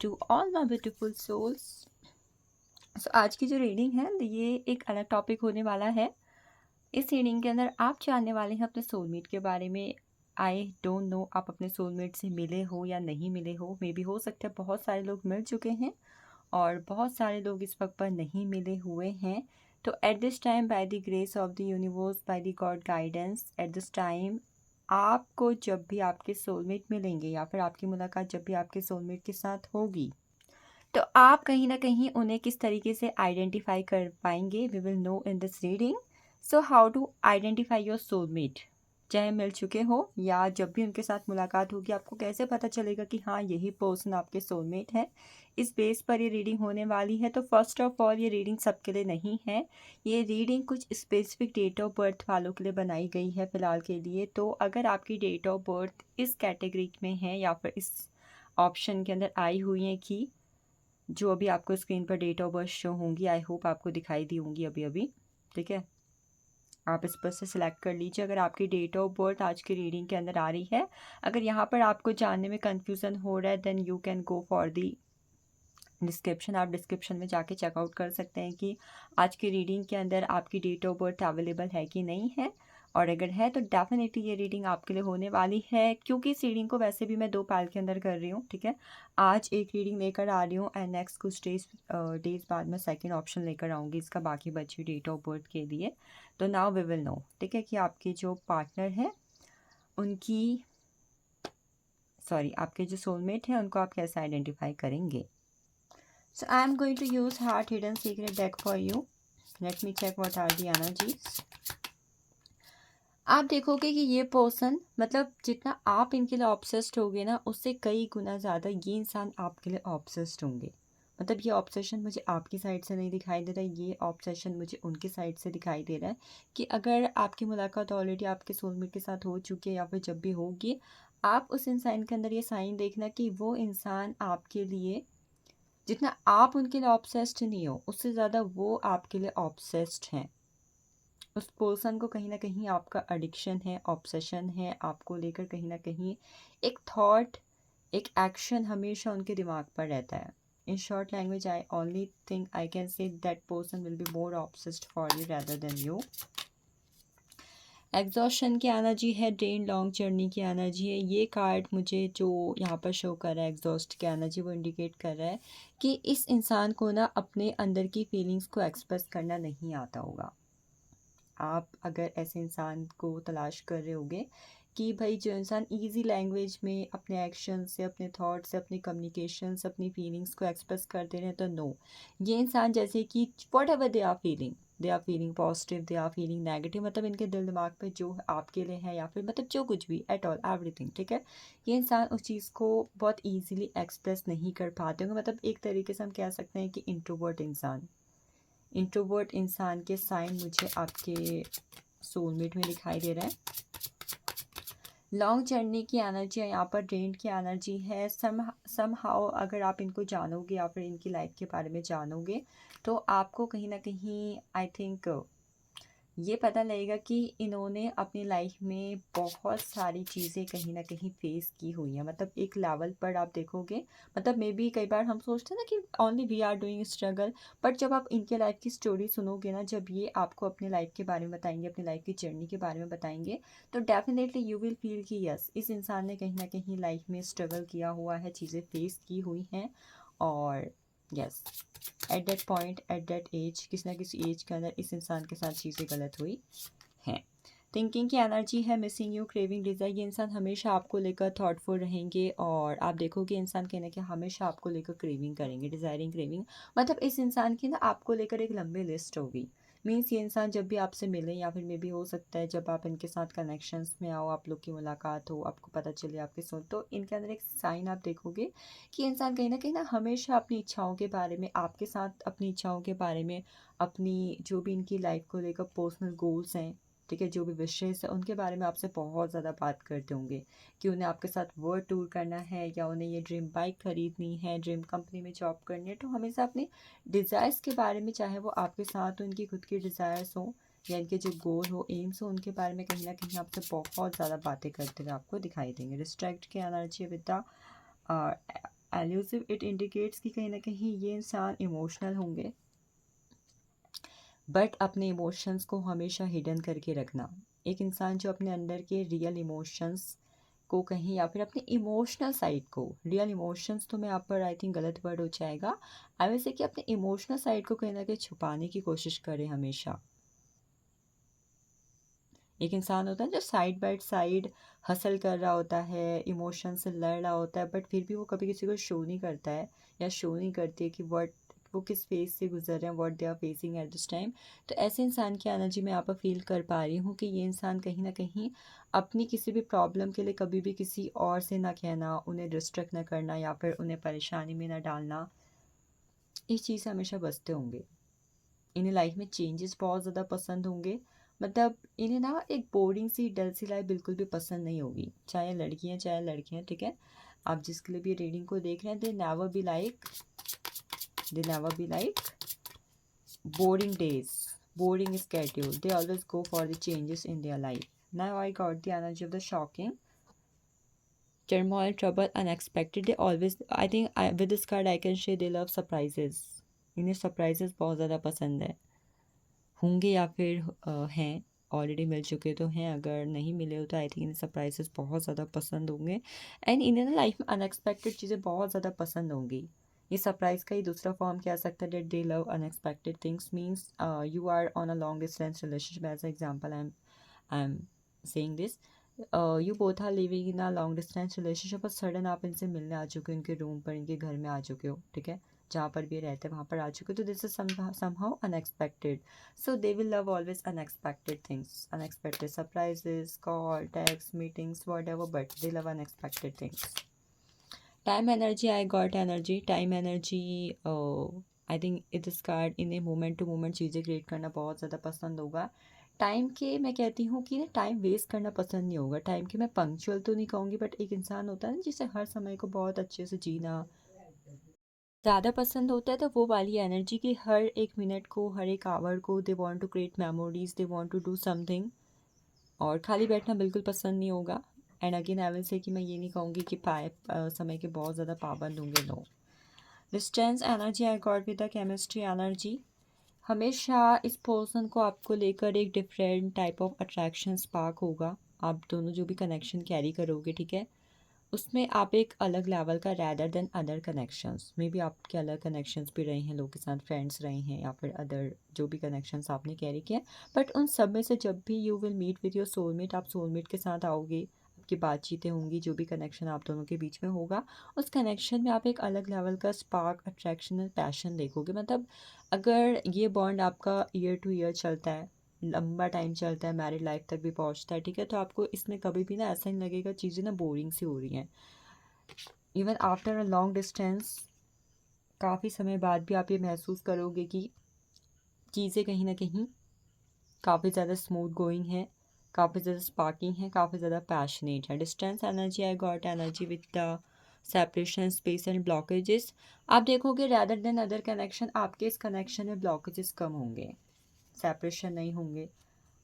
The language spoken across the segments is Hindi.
To all my beautiful souls. So आज की जो रीडिंग है ये एक अलग टॉपिक होने वाला है। इस रीडिंग के अंदर आप जानने वाले हैं अपने सोलमेट के बारे में। आई डोंट नो आप अपने सोलमेट से मिले हो या नहीं मिले हो। मे बी हो सकता है बहुत सारे लोग मिल चुके हैं और बहुत सारे लोग इस वक्त पर नहीं मिले हुए हैं। तो eight this time by the grace of the universe, by the God guidance, eight this time आपको जब भी आपके सोलमेट मिलेंगे या फिर आपकी मुलाकात जब भी आपके सोलमेट के साथ होगी तो आप कहीं ना कहीं उन्हें किस तरीके से आइडेंटिफाई कर पाएंगे, we will know in this reading. So how to identify your soulmate. चाहे मिल चुके हो या जब भी उनके साथ मुलाकात होगी आपको कैसे पता चलेगा कि हाँ यही पर्सन आपके सोलमेट है। इस बेस पर ये रीडिंग होने वाली है। तो फर्स्ट ऑफ ऑल ये रीडिंग सबके लिए नहीं है। ये रीडिंग कुछ स्पेसिफिक डेट ऑफ बर्थ वालों के लिए बनाई गई है फ़िलहाल के लिए। तो अगर आपकी डेट ऑफ बर्थ इस कैटेगरी में है या फिर इस ऑप्शन के अंदर आई हुई है कि जो अभी आपको स्क्रीन पर डेट ऑफ बर्थ शो होंगी, आई होप आपको दिखाई दी होंगी अभी अभी, ठीक है। आप इस पर से सिलेक्ट कर लीजिए अगर आपकी डेट ऑफ बर्थ आज की रीडिंग के अंदर आ रही है। अगर यहाँ पर आपको जानने में कंफ्यूजन हो रहा है then you can go for the description. आप डिस्क्रिप्शन में जाके चेकआउट कर सकते हैं कि आज की रीडिंग के अंदर आपकी डेट ऑफ बर्थ अवेलेबल है कि नहीं है, और अगर है तो डेफिनेटली ये रीडिंग आपके लिए होने वाली है। क्योंकि इस रीडिंग को वैसे भी मैं 2 पाल के अंदर कर रही हूँ, ठीक है। आज एक रीडिंग लेकर आ रही हूँ एंड नेक्स्ट कुछ डेज बाद मैं सेकेंड ऑप्शन लेकर आऊँगी इसका बाकी बची डेट ऑफ बर्थ के लिए। तो नाउ वी विल नो, ठीक है, कि आपके जो पार्टनर है उनकी आपके जो सोलमेट हैं उनको आप कैसे आइडेंटिफाई करेंगे। So I'm going to use Heart Hidden Secret deck for you. Let me check what are the energies. आप देखोगे कि ये पर्सन मतलब जितना आप इनके लिए ऑब्सेस्ड होगे ना उससे कई गुना ज़्यादा ये इंसान आपके लिए ऑब्सेस्ड होंगे। मतलब ये ऑब्सेशन मुझे आपकी साइड से नहीं दिखाई दे रहा है, ये ऑब्सेशन मुझे उनकी साइड से दिखाई दे रहा है कि अगर आपकी मुलाकात ऑलरेडी आपके सोलमेट के साथ हो चुकी है या फिर जब भी होगी, आप उस इंसान के अंदर ये साइन देखना कि वो इंसान आपके लिए जितना आप उनके लिए ऑब्सेस्ड नहीं हो उससे ज़्यादा वो आपके लिए ऑब्सेस्ड हैं। उस पर्सन को कहीं ना कहीं आपका एडिक्शन है, ऑब्सेशन है, आपको लेकर कहीं ना कहीं एक थॉट, एक एक्शन हमेशा उनके दिमाग पर रहता है। In short language I only think I can say that person will be more obsessed for you rather than you. Exhaustion की एनर्जी है, ड्रेन लॉन्ग जर्नी की एनर्जी है। ये कार्ड मुझे जो यहाँ पर शो कर रहा है एग्जॉस्ट की एनर्जी वो इंडिकेट कर रहा है कि इस इंसान को ना अपने अंदर की फीलिंग्स को एक्सप्रेस करना नहीं आता होगा। आप अगर ऐसे इंसान को तलाश कर रहे होगे कि भाई जो इंसान इजी लैंग्वेज में अपने एक्शन से, अपने थॉट से, अपने कम्युनिकेशन से अपनी फीलिंग्स को एक्सप्रेस कर दे रहे हैं, तो नो, ये इंसान जैसे कि whatever they are feeling positive, they are feeling negative, मतलब इनके दिल दिमाग पे जो आपके लिए है या फिर मतलब जो कुछ भी एट ऑल एवरीथिंग, ठीक है, ये इंसान उस चीज़ को बहुत ईजिली एक्सप्रेस नहीं कर पाते होंगे। मतलब एक तरीके से हम कह सकते हैं कि इंट्रोवर्ट इंसान के साइन मुझे आपके सोलमेट में दिखाई दे रहा है। लॉन्ग जर्नी की एनर्जी है यहाँ पर, ड्रेन की एनर्जी है। सम हाउ अगर आप इनको जानोगे या फिर इनकी लाइफ के बारे में जानोगे तो आपको कहीं ना कहीं आई थिंक ये पता लगेगा कि इन्होंने अपनी लाइफ में बहुत सारी चीज़ें कहीं ना कहीं फेस की हुई हैं। मतलब एक लेवल पर आप देखोगे, मतलब मे बी कई बार हम सोचते हैं ना कि only we are doing struggle, but जब आप इनके लाइफ की स्टोरी सुनोगे ना, जब ये आपको अपने लाइफ के बारे में बताएंगे, अपनी लाइफ की जर्नी के बारे में बताएंगे, तो डेफिनेटली यू विल फील कि यस, इस इंसान ने कहीं ना कहीं लाइफ में स्ट्रगल किया हुआ है, चीज़ें फेस की हुई हैं। और yes, at that point, at that age, किसी ना किसी एज के अंदर इस इंसान के साथ चीज़ें गलत हुई हैं। थिंकिंग की एनर्जी है, मिसिंग यू, क्रेविंग, डिज़ायर। ये इंसान हमेशा आपको लेकर थॉटफुल रहेंगे और आप देखोगे इंसान कहने कि हमेशा आपको लेकर क्रेविंग करेंगे, डिज़ायरिंग, क्रेविंग। मतलब इस इंसान की ना आपको लेकर एक लंबी लिस्ट होगी। मीन्स ये इंसान जब भी आपसे मिले या फिर मे भी हो सकता है जब आप इनके साथ कनेक्शंस में आओ, आप लोग की मुलाकात हो, आपको पता चले आपके सुन, तो इनके अंदर एक साइन आप देखोगे कि इंसान कहीं ना हमेशा अपनी इच्छाओं के बारे में आपके साथ, अपनी इच्छाओं के बारे में, अपनी जो भी इनकी लाइफ को लेकर पर्सनल गोल्स हैं, ठीक है, जो भी विशेष है उनके बारे में आपसे बहुत ज़्यादा बात करते होंगे कि उन्हें आपके साथ वर्ल्ड टूर करना है या उन्हें ये ड्रीम बाइक खरीदनी है, ड्रीम कंपनी में जॉब करनी है। तो हमेशा अपने डिज़ायर्स के बारे में, चाहे वो आपके साथ हो, उनकी खुद की डिज़ायर्स हो या इनके जो गोल हो, एम्स हो, उनके बारे में कहीं ना कहीं आपसे बहुत ज़्यादा बातें करते हुए आपको दिखाई देंगे। डिस्ट्रैक्ट की energy with the elusive it indicates कि कहीं ना कहीं ये इंसान इमोशनल होंगे, बट अपने इमोशंस को हमेशा हिडन करके रखना। एक इंसान जो अपने अंदर के रियल इमोशंस को कहीं, या फिर अपने इमोशनल साइड को, रियल इमोशंस तो मैं आप पर आई थिंक गलत वर्ड हो जाएगा, आई विल से कि अपने इमोशनल साइड को कहीं ना कहीं छुपाने की कोशिश करे हमेशा। एक इंसान होता है जो साइड बाय साइड हसल कर रहा होता है, इमोशन से लड़ रहा होता है, बट फिर भी वो कभी किसी को शो नहीं करता है या शो नहीं करती है कि वो किस फेज से गुजर रहे हैं, what they are facing at this time. तो ऐसे इंसान की एनर्जी मैं यहाँ पर फील कर पा रही हूँ कि ये इंसान कहीं ना कहीं अपनी किसी भी प्रॉब्लम के लिए कभी भी किसी और से ना कहना, उन्हें डिस्ट्रैक्ट ना करना या फिर उन्हें परेशानी में ना डालना, इस चीज़ से हमेशा बचते होंगे। इन्हें लाइफ में चेंजेस बहुत ज़्यादा पसंद होंगे, मतलब इन्हें ना एक बोरिंग सी डल सी लाइफ बिल्कुल भी पसंद नहीं होगी, चाहे लड़की हैं चाहे लड़के हैं, ठीक है। आप जिसके लिए भी रीडिंग को देख रहे हैं, they never be like boring days, boring schedule. They always go for the changes in their life. Now I got the energy of the shocking, turmoil, trouble, unexpected. They always, with this card I can say they love surprises. इन्हें surprises बहुत ज़्यादा पसंद है, होंगे या फिर हैं, ऑलरेडी मिल चुके तो हैं, अगर नहीं मिले हो तो आई थिंक इन्हें सरप्राइजेस बहुत ज़्यादा पसंद होंगे। एंड इन्हें ना लाइफ में अनएक्सपेक्टेड चीज़ें बहुत ज़्यादा पसंद होंगी। ये सरप्राइज का ही दूसरा फॉर्म कह सकता है, that they love unexpected things, means you are on a long distance relationship. As example I am saying this, you both are living in a long distance relationship, और सडन आप इनसे मिलने आ चुके हो, उनके रूम पर, इनके घर में आ चुके हो, ठीक है, जहाँ पर भी रहते हैं वहाँ पर आ चुके हो। तो this is somehow unexpected, so they will love always unexpected things, unexpected surprises, call, text, meetings, whatever, but they love unexpected things. Time energy, I got energy, time energy, I think it is card इन्हें मोमेंट टू मोमेंट चीज़ें क्रिएट करना बहुत ज़्यादा पसंद होगा। टाइम के मैं कहती हूँ कि ना टाइम वेस्ट करना पसंद नहीं होगा। टाइम के मैं पंक्चुअल तो नहीं कहूँगी, बट एक इंसान होता है ना जिसे हर समय को बहुत अच्छे से जीना ज़्यादा पसंद होता है, तो वो वाली एनर्जी की हर एक मिनट को, हर एक आवर को they want to create memories, they want to do something, और खाली बैठना बिल्कुल पसंद नहीं होगा। And again I will say कि मैं ये नहीं कहूँगी कि समय के बहुत ज़्यादा पाबंद होंगे, no. Distance energy I got with the chemistry energy, हमेशा इस पर्सन को आपको लेकर एक different type of attraction spark होगा। आप दोनों जो भी कनेक्शन कैरी करोगे, ठीक है, उसमें आप एक अलग लेवल का, rather than other connections, may be आपके अलग कनेक्शंस भी रहे हैं, लोगों के साथ फ्रेंड्स रहे हैं या फिर अदर जो भी कनेक्शंस आपने कैरी किए, बट उन सब में से जब भी you will meet with your soulmate, आप सोलमेट के साथ आओगे, आपकी बातचीतें होंगी, जो भी कनेक्शन आप दोनों के बीच में होगा, उस कनेक्शन में आप एक अलग लेवल का स्पार्क, अट्रैक्शन एंड पैशन देखोगे। मतलब अगर ये बॉन्ड आपका ईयर टू ईयर चलता है, लंबा टाइम चलता है, मैरिड लाइफ तक भी पहुंचता है, ठीक है, तो आपको इसमें कभी भी ना ऐसा नहीं लगेगा चीज़ें ना बोरिंग सी हो रही हैं। Even after a long distance, काफ़ी समय बाद भी आप ये महसूस करोगे कि चीज़ें कहीं ना कहीं काफ़ी ज़्यादा स्मूथ गोइंग है, काफ़ी ज़्यादा स्पार्किंग है, काफ़ी ज़्यादा पैशनेट है। Distance energy, I got energy with the separation, space and blockages. आप देखोगे रैदर देन अदर कनेक्शन, आपके इस कनेक्शन में ब्लॉकेजेस कम होंगे, सेपरेशन नहीं होंगे,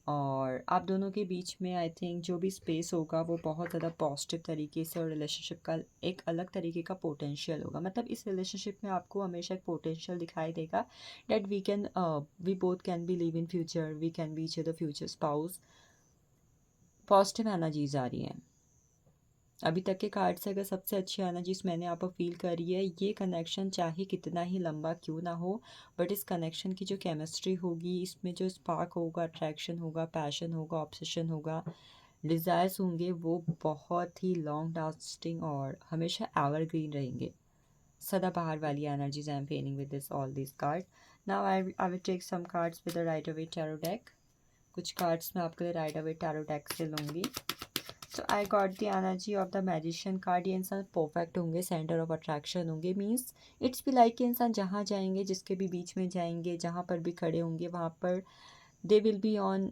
और आप दोनों के बीच में आई थिंक जो भी स्पेस होगा वो बहुत ज़्यादा पॉजिटिव तरीके से, और रिलेशनशिप का एक अलग तरीके का पोटेंशियल होगा। मतलब इस रिलेशनशिप में आपको हमेशा एक पोटेंशियल दिखाई देगा, that we both can be live in future, we can be each other future spouse. Positive energies आ रही हैं। अभी तक के कार्ड से अगर सबसे अच्छी एनर्जीज मैंने यहाँ पर फील करी है, ये कनेक्शन चाहे कितना ही लंबा क्यों ना हो, बट इस कनेक्शन की जो केमिस्ट्री होगी, इसमें जो स्पार्क होगा, अट्रैक्शन होगा, पैशन होगा, ऑब्सेशन होगा, डिज़ायर्स होंगे, वो बहुत ही लॉन्ग लास्टिंग और हमेशा एवरग्रीन रहेंगे। सदाबहार वाली energies I am feeling with this all this card. Now I will take some cards with the Rider Waite tarot deck. कुछ कार्ड्स मैं आपके लिए राइडर वेट टैरो डेक से लूँगी। So I got the energy of the magician card. ये इंसान परफेक्ट होंगे, सेंटर ऑफ अट्रैक्शन होंगे, मीन्स इट्स भी लाइक कि इंसान जहाँ जाएंगे, जिसके भी बीच में जाएंगे, जहाँ पर भी खड़े होंगे, वहाँ पर दे will be on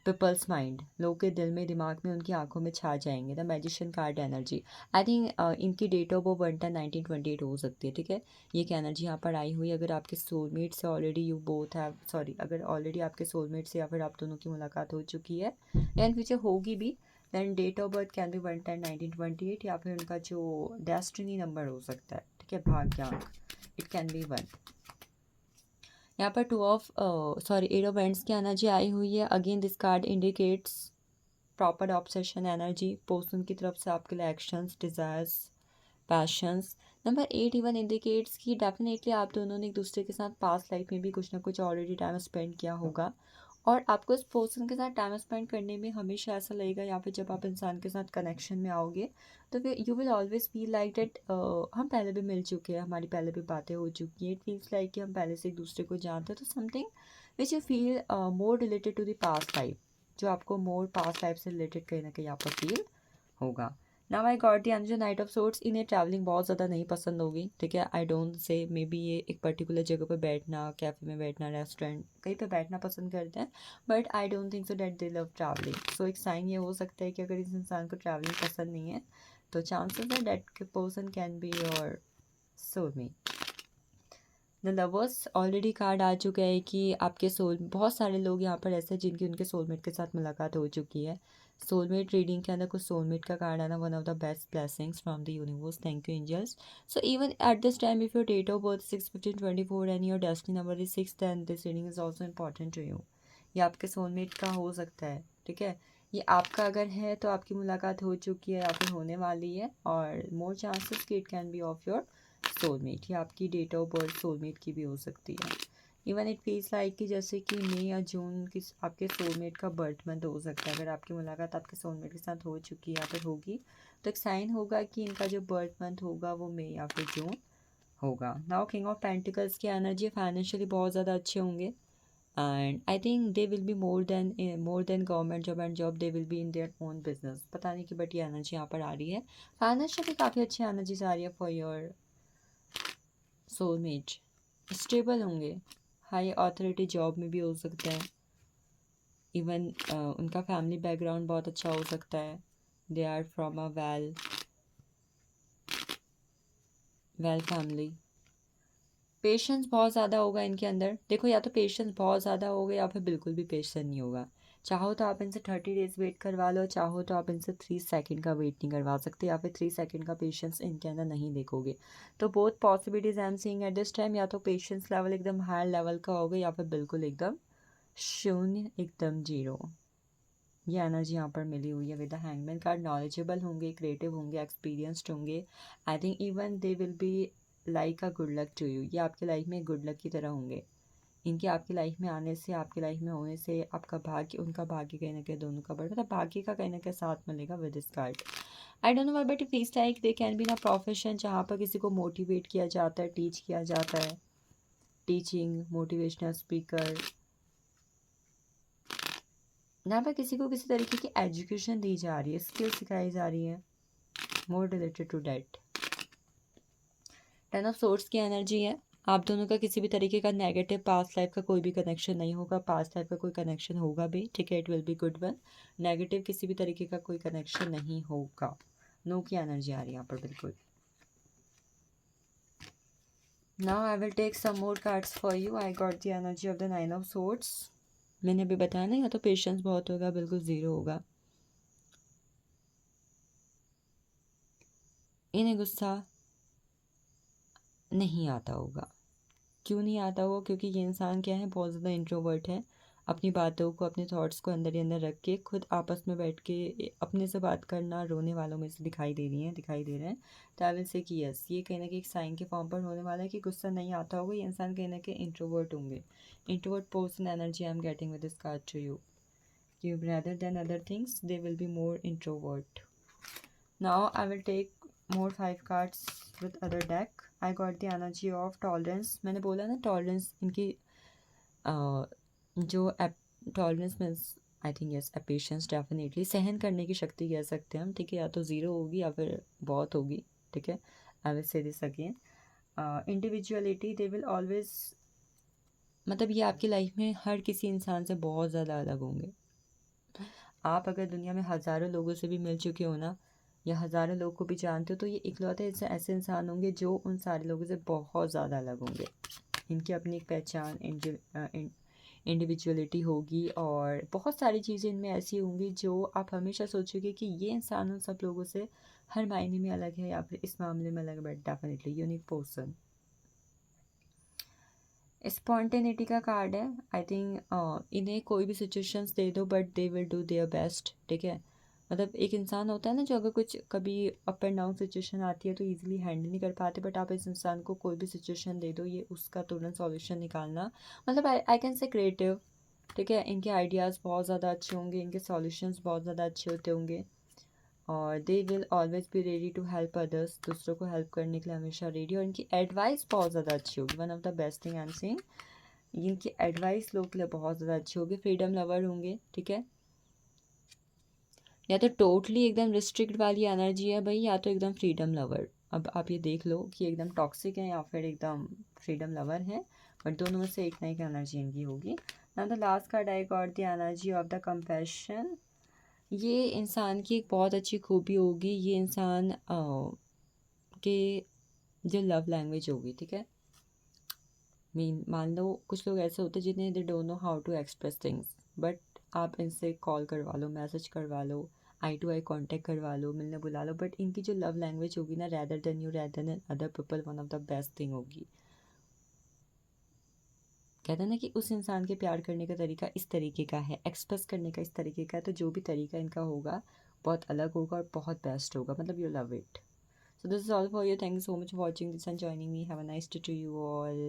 people's mind, लोगों के दिल में, दिमाग में, उनकी आंखों में छा जाएंगे। The magician card energy, I think इनकी डेट ऑफ बर्थ 1/10/1928 हो सकती है, ठीक है। ये एक एनर्जी यहाँ पर आई हुई। अगर आपके सोलमेट से already you both have, sorry, अगर ऑलरेडी आपके सोलमेट से या फिर आप दोनों की मुलाकात हो चुकी है या इन फ्यूचर होगी भी, then date of birth can be 1/10/1928 या फिर उनका जो डेस्टिनी नंबर हो सकता है, ठीक है, भाग्यांक, इट कैन बी 1। यहाँ पर 8 ऑफ एंड्स की एनर्जी आई हुई है। Again this card indicates proper obsession energy, person की तरफ से आपके लिए actions, desires, patience. Number 8 even indicates कि डेफिनेटली आप दोनों ने एक दूसरे के साथ पास्ट लाइफ में भी कुछ ना कुछ ऑलरेडी टाइम स्पेंड किया होगा, और आपको इस पर्सन के साथ टाइम स्पेंड करने में हमेशा ऐसा लगेगा, या फिर जब आप इंसान के साथ कनेक्शन में आओगे तो फिर you will always feel like that हम पहले भी मिल चुके हैं, हमारी पहले भी बातें हो चुकी हैं, इट फील्स लाइक कि हम पहले से एक दूसरे को जानते हैं। तो something which you feel more related to the past life, जो आपको मोर पास्ट लाइफ से रिलेटेड कहीं ना कहीं यहाँ पर फील होगा। Now I got the energy knight of swords. इन्हें ट्रैवलिंग बहुत ज़्यादा नहीं पसंद होगी, ठीक है। I don't say may be ये एक पर्टिकुलर जगह पर बैठना, कैफ़े में बैठना, रेस्टोरेंट कहीं पे बैठना पसंद करते हैं, but I don't think so that they love travelling. So एक साइन ये हो सकता है कि अगर इस इंसान को ट्रैवलिंग पसंद नहीं है तो चांसेस है that person can be your soulmate. The lovers already card आ चुका है कि आपके बहुत सारे लोग यहाँ पर ऐसे हैं जिनकी उनके सोलमेट के साथ मुलाकात हो चुकी है। सोलमेट रीडिंग के अंदर कुछ सोलमेट का कार्ड आना one of the best blessings from the universe, thank you angels. So even at this time if your date of birth 6/15/24 and your destiny number is 6, then this reading is also important to you. ये आपके सोलमेट का हो सकता है, ठीक है। ये आपका अगर है तो आपकी मुलाकात हो चुकी है या फिर होने वाली है, और मोर चांसेस कि it can be of your soulmate, या आपकी डेट ऑफ बर्थ सोलमेट की भी हो सकती है। इवन इट फील्स लाइक कि जैसे कि मई या जून की आपके सोलमेट का बर्थ मंथ हो सकता है। अगर आपकी मुलाकात आपके सोलमेट के साथ हो चुकी है या फिर होगी तो एक साइन होगा कि इनका जो बर्थ मंथ होगा वो मई या फिर जून होगा। नाउ किंग ऑफ पेंटिकल्स की एनर्जी, फाइनेंशियली बहुत ज़्यादा अच्छे होंगे, and I think they will be more than government job and job, they will be in their own business, पता नहीं कि बट ये एनर्जी यहाँ पर आ रही है। फाइनेंशियली काफ़ी अच्छी एनर्जीज आ रही है फॉर योर सोलमेट। स्टेबल होंगे, हाई अथॉरिटी जॉब में भी हो सकता है। इवन उनका फैमिली बैकग्राउंड बहुत अच्छा हो सकता है। They are from a well family. Patience बहुत ज़्यादा होगा इनके अंदर। देखो, या तो पेशेंस बहुत ज़्यादा होगा या फिर बिल्कुल भी पेशेंस नहीं होगा। चाहो तो आप इनसे 30 डेज वेट करवा लो, चाहो तो आप इनसे 3 सेकंड का वेट नहीं करवा सकते, या फिर 3 सेकंड का पेशेंस इनके अंदर नहीं देखोगे। तो both possibilities I am seeing eight this time, या तो पेशेंस लेवल एकदम हायर लेवल का होगा या फिर बिल्कुल एकदम शून्य, एकदम जीरो। ये एनर्जी यहाँ पर मिली हुई है with the hangman card. Knowledgeable होंगे, क्रिएटिव होंगे, एक्सपीरियंस्ड होंगे। I think even they will be like a good luck to you. ये आपके लाइफ में गुड लक की तरह होंगे। इनके आपकी लाइफ में आने से, आपकी लाइफ में होने से आपका भाग्य, उनका भाग्य कहीं ना कहीं दोनों का बढ़, मतलब भाग्य का कहीं ना कहीं साथ मिलेगा with this card. I don't know but it feels like they can be in a profession जहाँ पर किसी को मोटिवेट किया जाता है, टीच किया जाता है, टीचिंग, मोटिवेशनल स्पीकर, यहाँ पर किसी को किसी तरीके की एजुकेशन दी जा रही है, स्किल सिखाई जा रही है, more related to that. 10 of swords की एनर्जी है। आप दोनों का किसी भी तरीके का नेगेटिव पास्ट लाइफ का कोई भी कनेक्शन नहीं होगा। पास्ट लाइफ का कोई कनेक्शन होगा भी, ठीक है, it will be good one. Negative किसी भी तरीके का कोई कनेक्शन नहीं होगा। नो की एनर्जी आ रही है यहाँ पर बिल्कुल। Now I will take some more cards for you. I got the energy of the 9 of swords. मैंने अभी बताया ना, या तो पेशेंस बहुत होगा, बिल्कुल ज़ीरो होगा। इन्हें गुस्सा नहीं आता होगा। क्यों नहीं आता होगा? क्योंकि ये इंसान क्या है, बहुत ज़्यादा इंट्रोवर्ट है। अपनी बातों को, अपने थॉट्स को अंदर ही अंदर रख के खुद आपस में बैठ के अपने से बात करना रोने वालों में से दिखाई दे रहे हैं। तो आई विल से कि यस, ये कहीं ना कहीं एक साइन के फॉर्म पर होने वाला है कि गुस्सा नहीं आता होगा। ये इंसान कहीं ना कहीं इंट्रोवर्ट होंगे। Introvert person energy I am getting with this card to you. rather than other things, they will be more introvert. Now I will take more 5 cards with other deck. I got the energy of tolerance. मैंने बोला ना tolerance इनकी जो tolerance means I think yes patience, definitely सहन करने की शक्ति कह सकते हैं हम, ठीक है। या तो ज़ीरो होगी या फिर बहुत होगी, ठीक है। I will say this again. Individuality, they will always, मतलब ये आपकी लाइफ में हर किसी इंसान से बहुत ज़्यादा अलग होंगे। आप अगर दुनिया में हज़ारों लोगों से भी मिल चुके हो ना, या हज़ारों लोग को भी जानते हो, तो ये इकलौते ऐसे इंसान होंगे जो उन सारे लोगों से बहुत ज़्यादा अलग होंगे। इनकी अपनी एक पहचान, इंडिविजुअलिटी होगी और बहुत सारी चीज़ें इनमें ऐसी होंगी जो आप हमेशा सोचोगे कि ये इंसान उन सब लोगों से हर मायने में अलग है या फिर इस मामले में अलग है, but definitely unique person. Spontaneity का कार्ड है। आई थिंक इन्हें कोई भी सिचुएशंस दे दो but they will do their best, ठीक है। मतलब एक इंसान होता है ना जो अगर कुछ कभी अप एंड डाउन सिचुएशन आती है तो इजीली हैंडल नहीं कर पाते, बट आप इस इंसान को कोई भी सिचुएशन दे दो ये उसका तुरंत सॉल्यूशन निकालना, मतलब आई कैन से क्रिएटिव, ठीक है। इनके आइडियाज़ बहुत ज़्यादा अच्छे होंगे, इनके सॉल्यूशंस बहुत ज़्यादा अच्छे होते होंगे और they will always be ready to help others, दूसरों को हेल्प करने के लिए हमेशा रेडी, और इनकी एडवाइस बहुत ज़्यादा अच्छी होगी। One of the best thing I am saying, इनकी एडवाइस लोग के लिए बहुत ज़्यादा अच्छी होगी। फ्रीडम लवर होंगे, ठीक है। या तो टोटली एकदम रिस्ट्रिक्ट वाली एनर्जी है भाई, या तो एकदम फ्रीडम लवर। अब आप ये देख लो कि एकदम टॉक्सिक है या फिर एकदम फ्रीडम लवर है, बट दोनों में से एक ना एक एनर्जी इनकी होगी। Now the last card I got the energy of the compassion. ये इंसान की एक बहुत अच्छी खूबी होगी, ये इंसान के जो लव लैंग्वेज होगी, ठीक है। मान लो कुछ लोग ऐसे होते हैं जिन्हें they don't know how to express things, but आप इनसे कॉल करवा लो, मैसेज करवा लो, आई टू आई कांटेक्ट करवा लो, मिलने बुला लो, बट इनकी जो लव लैंग्वेज होगी ना, rather than you, rather than other people, one of the best thing होगी। कहते हैं ना कि उस इंसान के प्यार करने का तरीका इस तरीके का है, एक्सप्रेस करने का इस तरीके का है, तो जो भी तरीका इनका होगा बहुत अलग होगा और बहुत बेस्ट होगा, मतलब you love it. So this is all for you. Thank you so much for watching this and joining me. Have a nice day to you all.